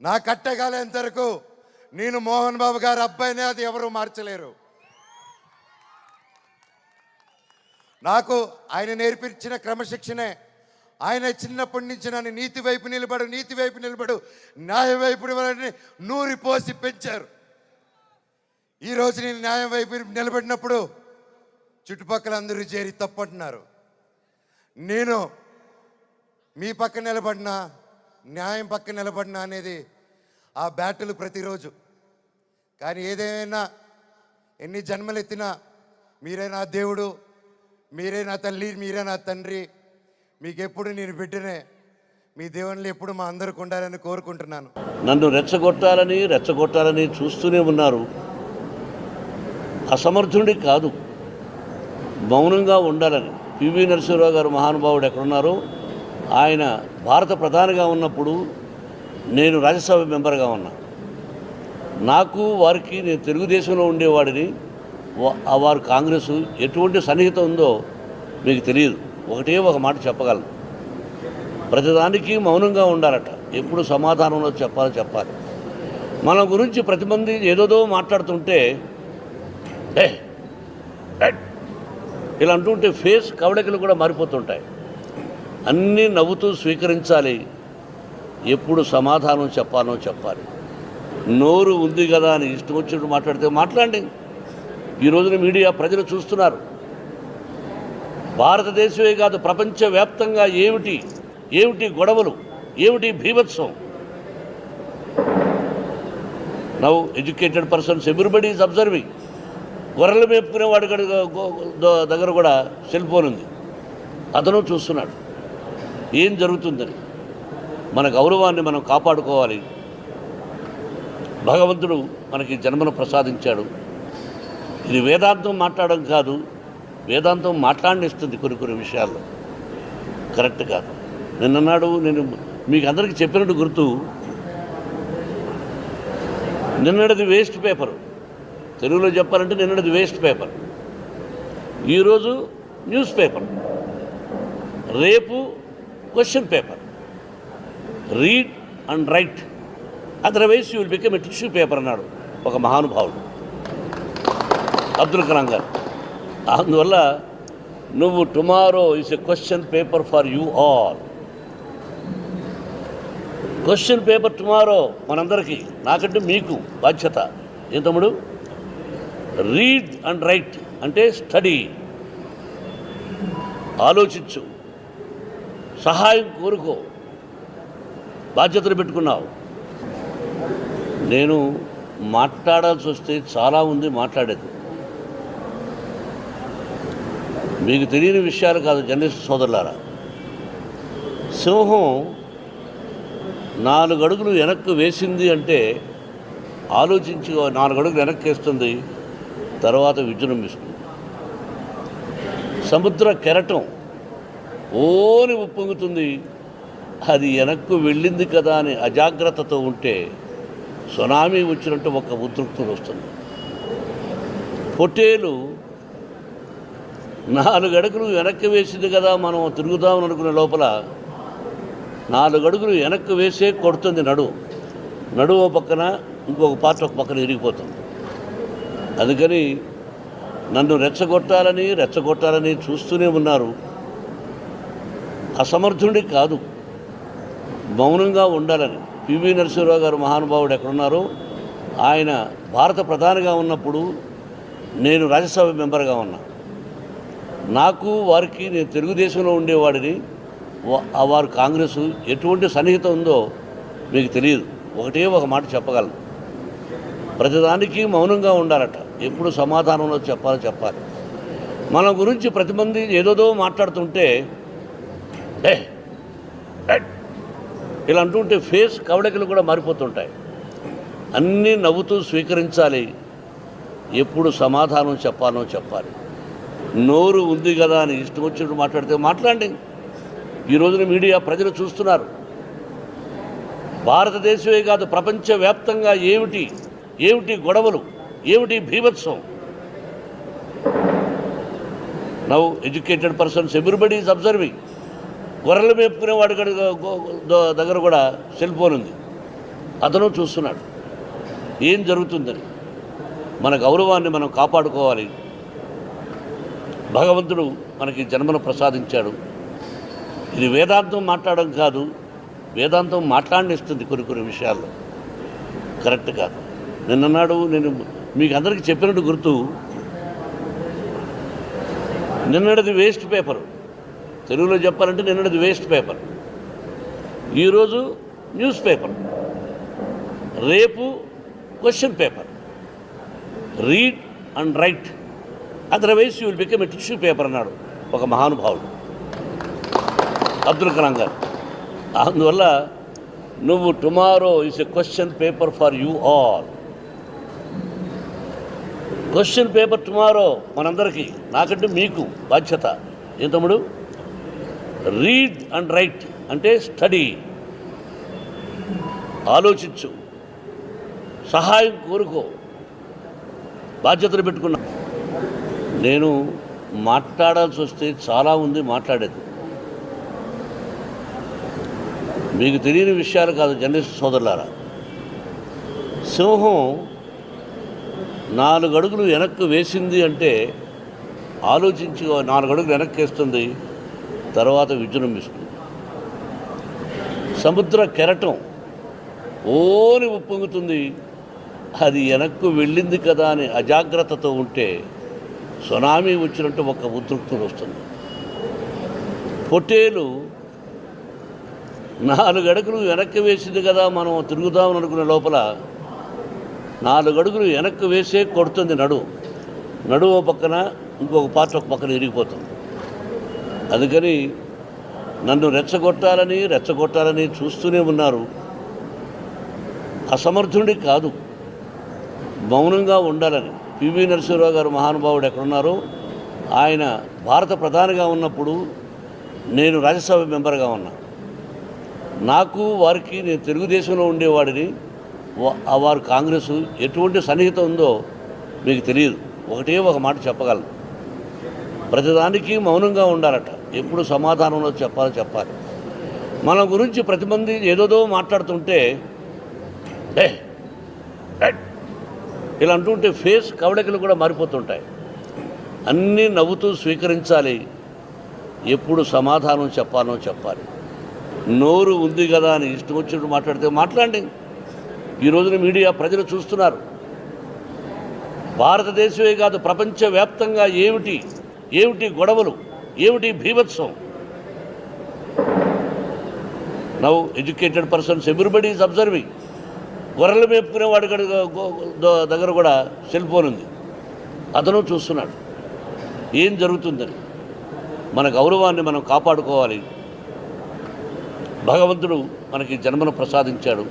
నా కట్టెగాలేంత వరకు నేను మోహన్ బాబు గారి అబ్బాయినే, అది ఎవరు మార్చలేరు. నాకు ఆయన నేర్పించిన క్రమశిక్షణే, ఆయన చిన్నప్పటి నుంచి నన్ను నీతి వైపు నిలబడు, న్యాయం వైపు నూరి పోసి పెంచారు. ఈరోజు నేను న్యాయం వైపు నిలబడినప్పుడు చుట్టుపక్కల అందరూ చేరి తప్పంటున్నారు. నేను మీ పక్క నిలబడినా, న్యాయం పక్క నిలబడినా అనేది ఆ బ్యాటిల్ ప్రతిరోజు. కానీ ఏదేమైనా ఎన్ని జన్మలు ఎత్తినా మీరే నా దేవుడు, మీరే నా తల్లి, మీరే నా తండ్రి. మీకెప్పుడు నేను బిడ్డనే. మీ దేవుళ్ళు ఎప్పుడు మా అందరికి ఉండాలని కోరుకుంటున్నాను. నన్ను రెచ్చగొట్టాలని చూస్తూనే ఉన్నారు. అసమర్థుడి కాదు, మౌనంగా ఉండాలని. పివి నరసింహరావు గారు మహానుభావుడు ఎక్కడున్నారో, ఆయన భారత ప్రధానిగా ఉన్నప్పుడు నేను రాజ్యసభ మెంబర్గా ఉన్నా. నాకు వారికి, నేను తెలుగుదేశంలో ఉండేవాడిని, వారు కాంగ్రెస్, ఎటువంటి సన్నిహితం ఉందో మీకు తెలియదు. ఒకటే ఒక మాట చెప్పగలను, ప్రతిదానికి మౌనంగా ఉండాలట. ఎప్పుడు సమాధానంలో చెప్పాలి. మన గురించి ప్రతిమంది ఏదోదో మాట్లాడుతుంటే ఇలా అంటుంటే ఫేస్ కవళికలు కూడా మారిపోతుంటాయి. అన్నీ నవ్వుతూ స్వీకరించాలి. ఎప్పుడు సమాధానం చెప్పాలి. నోరు ఉంది కదా అని ఇష్టం వచ్చినట్టు మాట్లాడితే మాట్లాడండి. ఈ రోజున మీడియా ప్రజలు చూస్తున్నారు. భారతదేశమే కాదు, ప్రపంచవ్యాప్తంగా ఏమిటి గొడవలు, ఏమిటి భీభత్సం. Now educated persons, everybody is observing. గొర్రెలు మేపుకునేవాడి దగ్గర కూడా సెల్ ఫోన్ ఉంది, అతను చూస్తున్నాడు ఏం జరుగుతుందని. మన గౌరవాన్ని మనం కాపాడుకోవాలి. భగవంతుడు మనకి జన్మను ప్రసాదించాడు. ఇది వేదాంతం మాట్లాడడం కాదు, వేదాంతం మాట్లాడనిస్తుంది కొన్ని విషయాల్లో. కరెక్ట్ కాదు. నిన్నన్నాడు, నేను మీకు అందరికీ చెప్పినట్టు గుర్తు, నిన్నటిది వేస్ట్ పేపర్. తెలుగులో చెప్పాలంటే నిన్నటిది వేస్ట్ పేపర్, ఈరోజు న్యూస్ పేపర్, రేపు question paper. Read and right, otherwise you will become a tissue paper అన్నాడు ఒక మహానుభావుడు, అబ్దుల్ కలాం గారు. అందువల్ల నువ్వు tomorrow is a question paper for you all. Question paper tomorrow మనందరికీ, నాకంటే మీకు బాధ్యత. ఏం తమ్ముడు? రీడ్ అండ్ రైట్ అంటే స్టడీ, ఆలోచించు, సహాయం కోరుకో. బాధ్యతలు పెట్టుకున్నావు. నేను మాట్లాడాల్సి వస్తే చాలా ఉంది మాట్లాడేది. మీకు తెలియని విషయాలు కాదు జర్నలిస్ట్ సోదరులారా. సింహం 4 అడుగులు వెనక్కు వేసింది అంటే ఆలోచించి 4 అడుగులు వెనక్కి వేస్తుంది, తర్వాత విజృంభిస్తుంది. సముద్ర కెరటం ఓని ఉప్పొంగుతుంది, అది వెనక్కు వెళ్ళింది కదా అని అజాగ్రత్తతో ఉంటే సునామీ వచ్చినట్టు ఒక ఉద్రిక్తత వస్తుంది. పొట్టేలు 4 అడుగులు వెనక్కి వేసింది కదా మనం తిరుగుదామని అనుకునే లోపల 4 అడుగులు వెనక్కి వేసే కొడుతుంది. నడువు పక్కన, ఇంకొక పార్ట్ ఒక పక్కన ఇరిగిపోతుంది. అందుకని నన్ను రెచ్చగొట్టాలని చూస్తూనే ఉన్నారు. అసమర్థుడి కాదు, మౌనంగా ఉండాలని. పివి నరసింహరావు గారు మహానుభావుడు ఎక్కడున్నారో, ఆయన భారత ప్రధానిగా ఉన్నప్పుడు నేను రాజ్యసభ మెంబర్గా ఉన్నా. నాకు వారికి, నేను తెలుగుదేశంలో ఉండేవాడిని, వారు కాంగ్రెస్, ఎటువంటి సన్నిహితం ఉందో మీకు తెలియదు. ఒకటే ఒక మాట చెప్పగలను, ప్రతిదానికి మౌనంగా ఉండాలట. ఎప్పుడు సమాధానంలో చెప్పాలి. మన గురించి ప్రతిమంది ఏదోదో మాట్లాడుతుంటే ఇలా అంటుంటే ఫేస్ కవళికలు కూడా మారిపోతుంటాయి. అన్నీ నవ్వుతూ స్వీకరించాలి. ఎప్పుడు సమాధానం చెప్పాలి. నోరు ఉంది కదా అని ఇష్టం వచ్చినట్టు మాట్లాడితే మాట్లాడండి. ఈ రోజున మీడియా ప్రజలు చూస్తున్నారు. భారతదేశమే కాదు, ప్రపంచవ్యాప్తంగా ఏమిటి గొడవలు, ఏమిటి భీభత్సం. Now educated persons, everybody is observing. గొర్రెలు మేపుకునేవాడి దగ్గర కూడా సెల్ ఫోన్ ఉంది, అతను చూస్తున్నాడు ఏం జరుగుతుందని. మన గౌరవాన్ని మనం కాపాడుకోవాలి. భగవంతుడు మనకి జన్మను ప్రసాదించాడు. ఇది వేదాంతం మాట్లాడడం కాదు, వేదాంతం మాట్లాడనిస్తుంది కొన్ని విషయాల్లో. కరెక్ట్ కాదు. నిన్నన్నాడు, నేను మీకు అందరికీ చెప్పినట్టు గుర్తు, నిన్నటిది వేస్ట్ పేపర్. తెలుగులో చెప్పాలంటే నిన్నటిది వేస్ట్ పేపర్, ఈరోజు న్యూస్ పేపర్, రేపు question paper. Read and right, otherwise you will become a tissue paper అన్నాడు ఒక మహానుభావుడు, అబ్దుల్ కలాం గారు. అందువల్ల నువ్వు tomorrow is a question paper for you all. Question paper tomorrow మనందరికీ, నాకంటే మీకు బాధ్యత. ఏం తమ్ముడు? రీడ్ అండ్ రైట్ అంటే స్టడీ, ఆలోచించు, సహాయం కోరుకో, బాధ్యతలు పెట్టుకున్నా. నేను మాట్లాడాల్సి వస్తే చాలా ఉంది మాట్లాడేది. మీకు తెలియని విషయాలు కాదు జర్నలిస్ట్ సోదరులారా. సింహం 4 అడుగులు వెనక్కు వేసింది అంటే ఆలోచించి 4 అడుగులు వెనక్కి వేస్తుంది, తర్వాత విజృంభిస్తుంది. సముద్ర కెరటం ఓని ఉప్పొంగుతుంది, అది వెనక్కు వెళ్ళింది కదా అని అజాగ్రత్తతో ఉంటే సునామీ వచ్చినట్టు ఒక ఉద్రిక్తులు వస్తుంది. పొట్టేలు 4 అడుగులు వెనక్కి వేసింది కదా మనం తిరుగుదామని అనుకునే లోపల 4 అడుగులు వెనక్కి వేసే కొడుతుంది. నడువు పక్కన, ఇంకొక పార్ట్ ఒక పక్కన ఇరిగిపోతుంది. అందుకని నన్ను రెచ్చగొట్టాలని చూస్తూనే ఉన్నారు. అసమర్థుడి కాదు, మౌనంగా ఉండాలని. పివి నరసింహరావు గారు మహానుభావుడు ఎక్కడున్నారో, ఆయన భారత ప్రధానిగా ఉన్నప్పుడు నేను రాజ్యసభ మెంబర్గా ఉన్నా. నాకు వారికి, నేను తెలుగుదేశంలో ఉండేవాడిని, వారు కాంగ్రెస్, ఎటువంటి సన్నిహితం ఉందో మీకు తెలియదు. ఒక మాట చెప్పగలను, ప్రతిదానికి మౌనంగా ఉండాలట. ఎప్పుడు సమాధానంలో చెప్పాలి. మన గురించి ప్రతి మంది ఏదోదో మాట్లాడుతుంటే ఇలా అంటుంటే ఫేస్ కవళికలు కూడా మారిపోతుంటాయి. అన్నీ నవ్వుతూ స్వీకరించాలి. ఎప్పుడు సమాధానం చెప్పాలి. నోరు ఉంది కదా అని ఇష్టం వచ్చినట్టు మాట్లాడితే మాట్లాడండి. ఈ రోజున మీడియా ప్రజలు చూస్తున్నారు. భారతదేశమే కాదు, ప్రపంచవ్యాప్తంగా ఏమిటి గొడవలు, ఏమిటి భీభత్సం. Now educated persons everybody is observing. గొర్రెలు మేపుకునే వాడి దగ్గర కూడా సెల్ ఫోన్ ఉంది, అతను చూస్తున్నాడు ఏం జరుగుతుందని. మన గౌరవాన్ని మనం కాపాడుకోవాలి. భగవంతుడు మనకి జన్మను ప్రసాదించాడు.